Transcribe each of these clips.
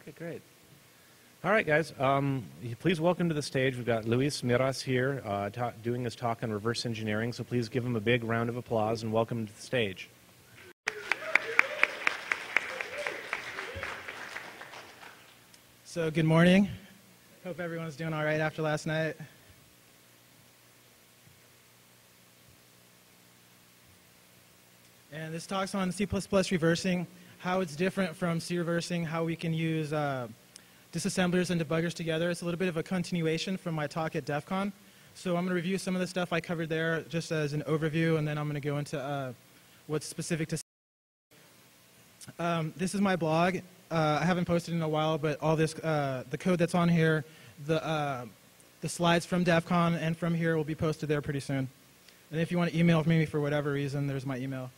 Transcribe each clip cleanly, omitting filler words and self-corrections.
Okay, great. All right, guys. Please welcome to the stage. We've got Miras here doing his talk on reverse engineering. So please give him a big round of applause and welcome him to the stage. So good morning. Hope everyone's doing all right after last night. And this talk's on C++ reversing, how it's different from C reversing, how we can use disassemblers and debuggers together. It's a little bit of a continuation from my talk at DEF CON. So I'm going to review some of the stuff I covered there just as an overview, and then I'm going to go into what's specific to this is my blog. I haven't posted in a while, but all this, the code that's on here, the slides from DEF CON and from here will be posted there pretty soon. And if you want to email me for whatever reason, there's my email.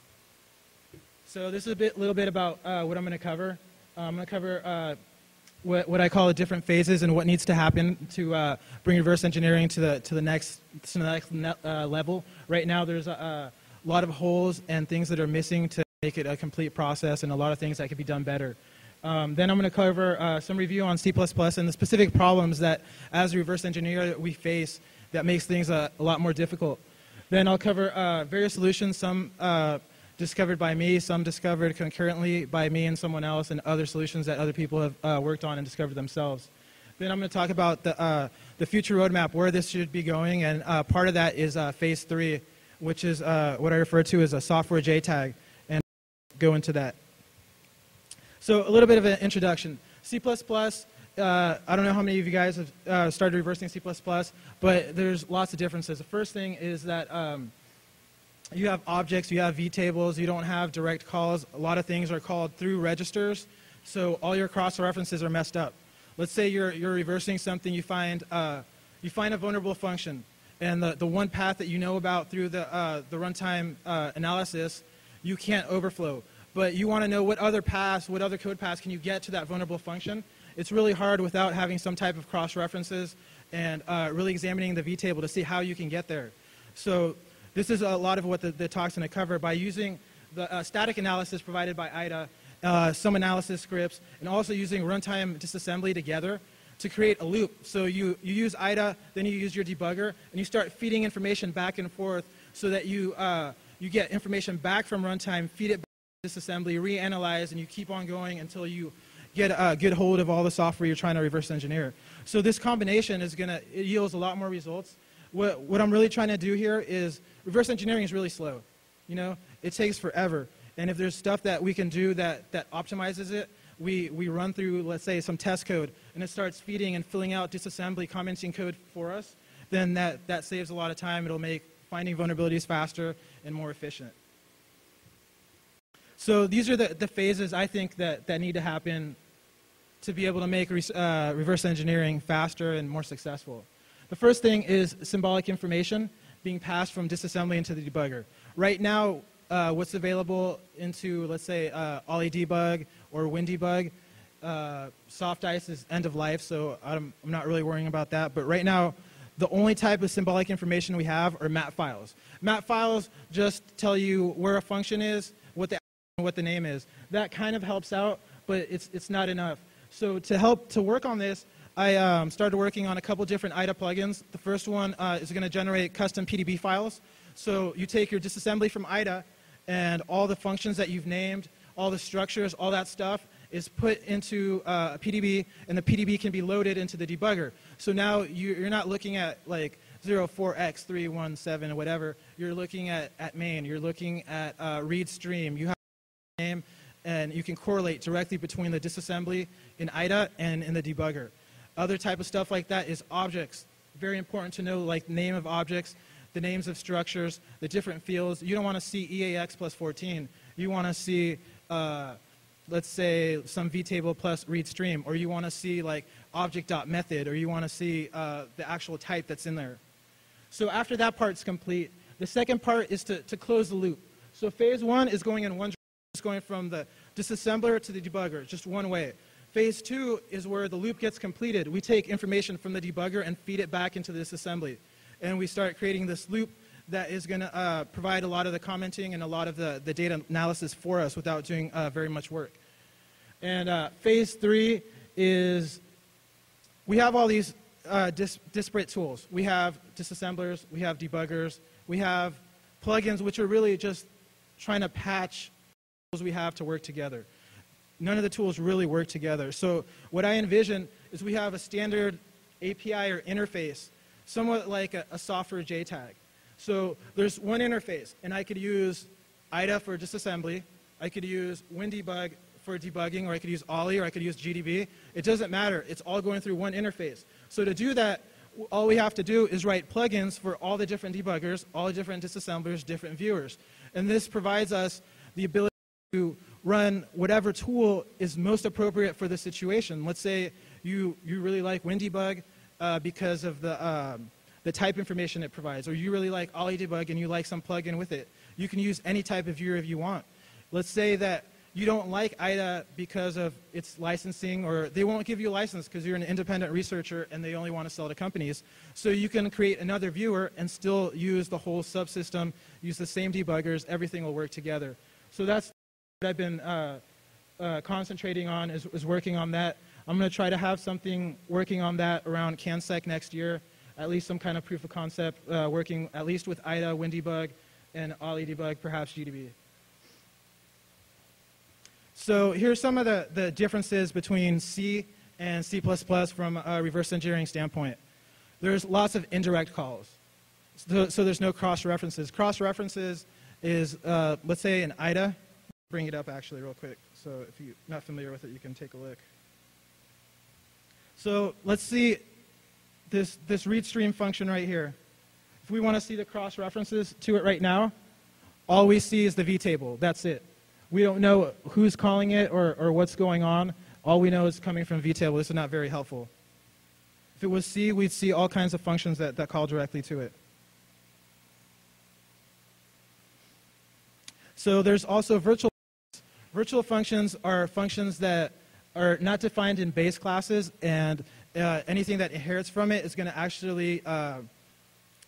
So this is a little bit about what I'm going to cover. I'm going to cover what I call the different phases and what needs to happen to bring reverse engineering to the next level. Right now, there's a lot of holes and things that are missing to make it a complete process, and a lot of things that could be done better. Then I'm going to cover some review on C++ and the specific problems that, as a reverse engineer, we face that makes things a lot more difficult. Then I'll cover various solutions, some discovered by me, some discovered concurrently by me and someone else, and other solutions that other people have worked on and discovered themselves. Then I'm going to talk about the future roadmap, where this should be going, and part of that is phase 3, which is what I refer to as a software JTAG, and go into that. So a little bit of an introduction. C++, I don't know how many of you guys have started reversing C++, but there's lots of differences. The first thing is that you have objects, you have vtables, you don't have direct calls. A lot of things are called through registers, so all your cross-references are messed up. Let's say you're reversing something, you find a vulnerable function, and the one path that you know about through the runtime analysis, you can't overflow. But you want to know what other paths, what other code paths can you get to that vulnerable function. It's really hard without having some type of cross-references and really examining the vtable to see how you can get there. So this is a lot of what the talk's going to cover by using the static analysis provided by IDA, some analysis scripts, and also using runtime disassembly together to create a loop. So you use IDA, then you use your debugger, and you start feeding information back and forth so that you get information back from runtime, feed it back to disassembly, reanalyze, and you keep on going until you get a good hold of all the software you're trying to reverse engineer. So this combination is it yields a lot more results. What I'm really trying to do here is, reverse engineering is really slow. You know, it takes forever. And if there's stuff that we can do that optimizes it, we run through, let's say, some test code, and it starts feeding and filling out disassembly commenting code for us, then that saves a lot of time. It'll make finding vulnerabilities faster and more efficient. So these are the phases I think that need to happen to be able to make reverse engineering faster and more successful. The first thing is symbolic information being passed from disassembly into the debugger. Right now, what's available into, let's say, Ollie debug or WinDebug, soft ice is end of life, so I'm not really worrying about that. But right now, the only type of symbolic information we have are map files. Map files just tell you where a function is, what the name is. That kind of helps out, but it's not enough. So to work on this, I started working on a couple different IDA plugins. The first one is going to generate custom PDB files. So you take your disassembly from IDA, and all the functions that you've named, all the structures, all that stuff is put into a PDB, and the PDB can be loaded into the debugger. So now you're not looking at like 04x317 or whatever. You're looking at main. You're looking at read stream. You have a name, and you can correlate directly between the disassembly in IDA and in the debugger. Other type of stuff like that is objects. Very important to know, like name of objects, the names of structures, the different fields. You don't want to see EAX plus 14. You want to see, let's say, some vtable plus read stream, or you want to see like object.method, or you want to see the actual type that's in there. So after that part's complete, the second part is to close the loop. So phase 1 is going in one direction. It's going from the disassembler to the debugger, just one way. Phase 2 is where the loop gets completed. We take information from the debugger and feed it back into this assembly. And we start creating this loop that is going to provide a lot of the commenting and a lot of the data analysis for us without doing very much work. And phase 3 is we have all these disparate tools. We have disassemblers, we have debuggers, we have plugins, which are really just trying to patch tools we have to work together. None of the tools really work together. So what I envision is we have a standard API or interface, somewhat like a software JTAG. So there's one interface, and I could use IDA for disassembly, I could use WinDebug for debugging, or I could use Ollie, or I could use GDB. It doesn't matter. It's all going through one interface. So to do that, all we have to do is write plugins for all the different debuggers, all the different disassemblers, different viewers. And this provides us the ability to run whatever tool is most appropriate for the situation. Let's say you really like WinDebug because of the type information it provides, or you really like Ollie Debug and you like some plugin with it. You can use any type of viewer if you want. Let's say that you don't like IDA because of its licensing, or they won't give you a license because you're an independent researcher and they only want to sell to companies. So you can create another viewer and still use the whole subsystem, use the same debuggers, everything will work together. So that's what I've been concentrating on, is working on that. I'm going to try to have something working on that around CanSec next year, at least some kind of proof of concept, working at least with IDA, WinDebug, and Ollie Debug, perhaps GDB. So here's some of the differences between C and C++ from a reverse engineering standpoint. There's lots of indirect calls. So there's no cross-references. Cross-references is, let's say in IDA, bring it up actually real quick. So if you're not familiar with it, you can take a look. So let's see this read stream function right here. If we want to see the cross-references to it right now, all we see is the vtable. That's it. We don't know who's calling it or what's going on. All we know is coming from vtable. This is not very helpful. If it was C, we'd see all kinds of functions that call directly to it. So there's also virtual functions. Virtual functions are functions that are not defined in base classes, and anything that inherits from it is going to actually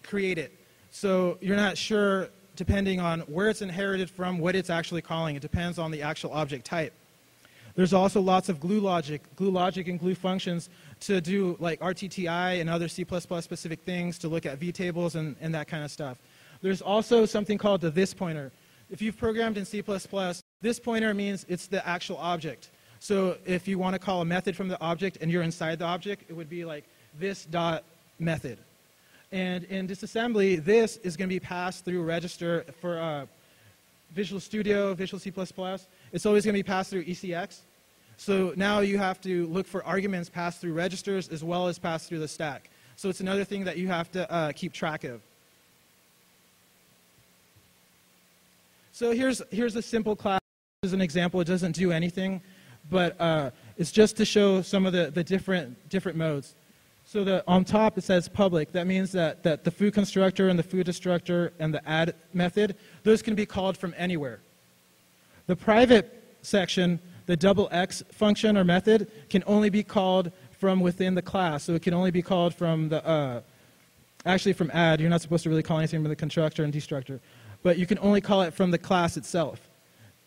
create it. So you're not sure, depending on where it's inherited from, what it's actually calling. It depends on the actual object type. There's also lots of glue logic and glue functions to do like RTTI and other C++ specific things, to look at vtables and that kind of stuff. There's also something called the this pointer. If you've programmed in C++, this pointer means it's the actual object. So if you want to call a method from the object and you're inside the object, it would be like this dot method. And in disassembly, this is going to be passed through a register for Visual Studio, Visual C++. It's always going to be passed through ECX. So now you have to look for arguments passed through registers as well as passed through the stack. So it's another thing that you have to keep track of. So here's a simple class. This is an example. It doesn't do anything, but it's just to show some of the different modes. So on top it says public. That means that the foo constructor and the foo destructor and the add method, those can be called from anywhere. The private section, the double X function or method, can only be called from within the class. So it can only be called from actually from add. You're not supposed to really call anything from the constructor and destructor. But you can only call it from the class itself.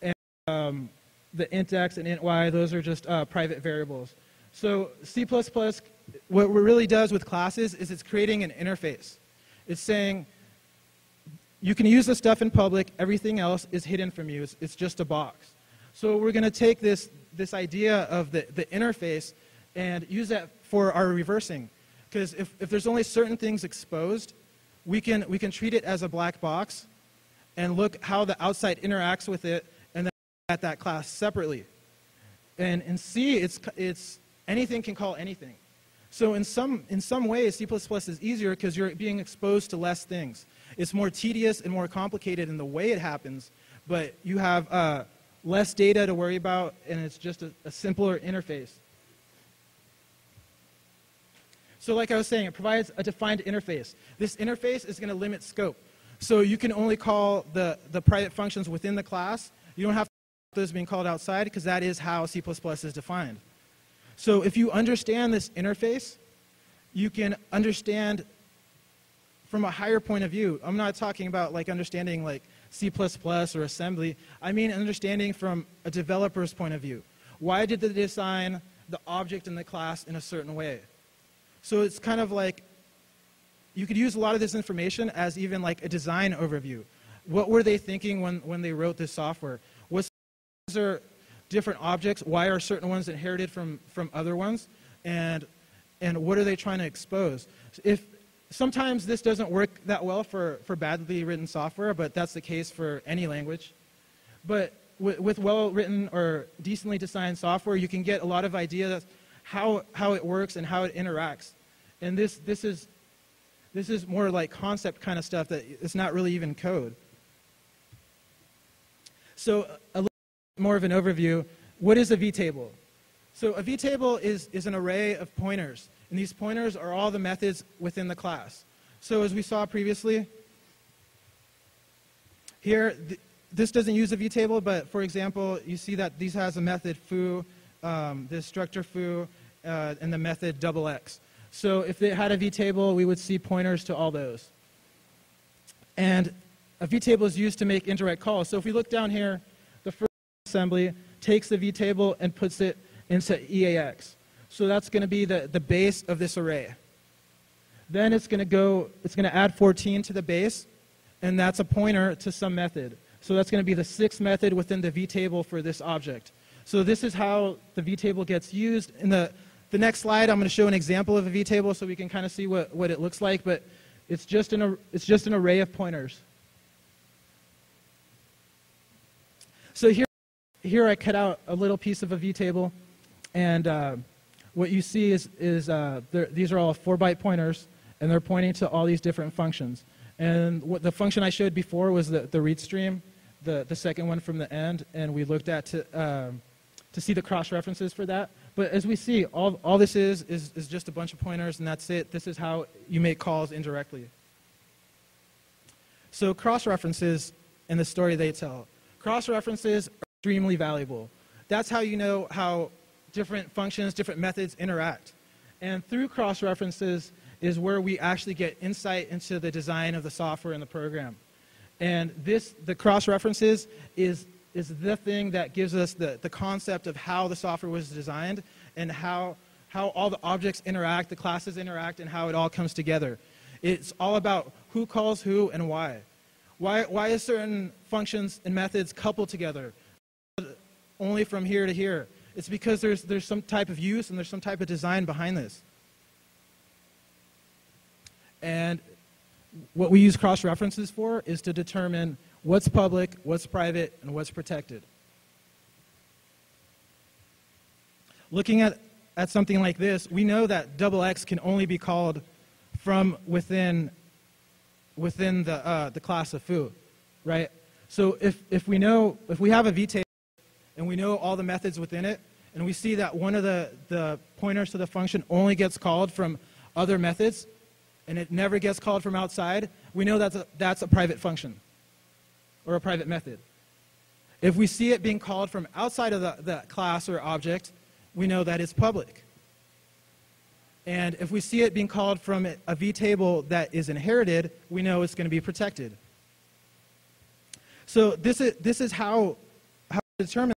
And the int x and int y, those are just private variables. So C++, what it really does with classes is it's creating an interface. It's saying you can use the stuff in public, everything else is hidden from you. It's just a box. So we're going to take this idea of the interface and use that for our reversing. Because if there's only certain things exposed, we can treat it as a black box and look how the outside interacts with it, and then at that class separately. And in C, it's anything can call anything. So in some ways, C++ is easier because you're being exposed to less things. It's more tedious and more complicated in the way it happens, but you have less data to worry about, and it's just a simpler interface. So like I was saying, it provides a defined interface. This interface is going to limit scope. So you can only call the private functions within the class. You don't have to those being called outside, because that is how C++ is defined. So if you understand this interface, you can understand from a higher point of view. I'm not talking about like understanding like C++ or assembly. I mean understanding from a developer's point of view. Why did they design the object in the class in a certain way. So it's kind of like, you could use a lot of this information as even like a design overview. What were they thinking when they wrote this software? Was there different objects? Why are certain ones inherited from other ones? And what are they trying to expose? Sometimes this doesn't work that well for badly written software, but that's the case for any language. But with well-written or decently designed software, you can get a lot of ideas how it works and how it interacts. And this is more like concept kind of stuff that it's not really even code. So a little more of an overview. What is a vtable? So a vtable is an array of pointers. And these pointers are all the methods within the class. So as we saw previously, here, this doesn't use a vtable, but for example, you see that these has a method foo, the structure foo, and the method XX. So if it had a vtable, we would see pointers to all those. And a vtable is used to make indirect calls. So if we look down here, the first assembly takes the vtable and puts it into EAX. So that's going to be the base of this array. Then it's going to add 14 to the base, and that's a pointer to some method. So that's going to be the sixth method within the vtable for this object. So this is how the vtable gets used. In the next slide, I'm going to show an example of a vtable so we can kind of see what it looks like, but it's just an array of pointers. So here I cut out a little piece of a vtable, and what you see is these are all 4-byte pointers, and they're pointing to all these different functions. And the function I showed before was the read stream, the second one from the end, and we looked at to see the cross-references for that. But as we see, all this is just a bunch of pointers, and that's it. This is how you make calls indirectly. So cross-references and the story they tell. Cross-references are extremely valuable. That's how you know how different functions, different methods interact. And through cross-references is where we actually get insight into the design of the software and the program. And the cross-references is the thing that gives us the concept of how the software was designed and how all the objects interact, the classes interact, and how it all comes together. It's all about who calls who and why. Why is certain functions and methods coupled together only from here to here? It's because there's some type of use and there's some type of design behind this. And what we use cross-references for is to determine what's public, what's private, and what's protected. Looking at something like this, we know that XX can only be called from within the class of foo, right? So if we have a vtable and we know all the methods within it, and we see that one of the pointers to the function only gets called from other methods, and it never gets called from outside, we know that's a private function or a private method. If we see it being called from outside of the class or object, we know that it's public. And if we see it being called from a vtable that is inherited, we know it's going to be protected. So this is how to determine